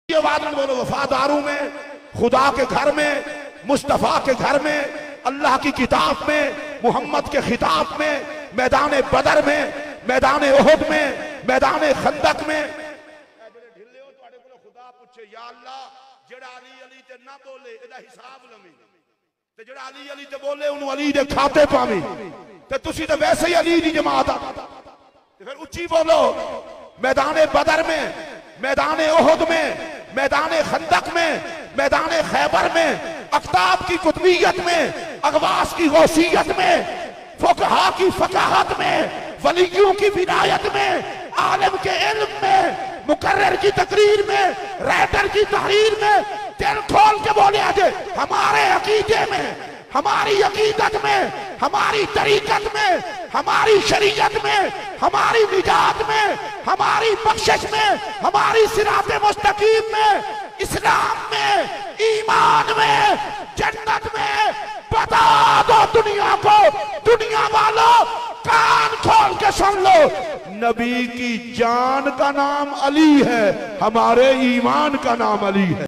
ये बात बोलो, वफादारों में, खुदा के घर में, मुस्तफा के घर में, अल्लाह की किताब में, मोहम्मद के खिताब में, मैदान बदर में, मैदान ओहद में, मैदान खंदक में खुदा पूछे या अल्लाह जेड़ा अली अली ते ना बोले एदा हिसाब लवी ते जेड़ा अली अली ते बोले उन्होंने अली दे खाते पावी ते तुसी ते वैसे ही अली दी जमात आ ते फिर उच्ची बोलो। मैदान बदर में, मैदान ओहद में, मैदान खंदक में, मैदान खैबर में, अख्ताब की कुतुबियत में, अगवास की गौसियत में, फुकहा की फकाहत में, वलियों की विलायत में, आलिम के इल्म में, मुकर्रर की तकरीर में, राइटर की तहरीर में दिल खोल के बोले आज हमारे अकीदे में, हमारी अकीदत में, हमारी तरीकत में, हमारी शरीयत में, हमारी निजात में, हमारी बख्शिश में, हमारी सिराते मुस्तकीम में, इस्लाम में, ईमान में, जन्नत में बता दो दुनिया को। दुनिया वालों कान खोल के सुन लो, नबी की जान का नाम अली है, हमारे ईमान का नाम अली है।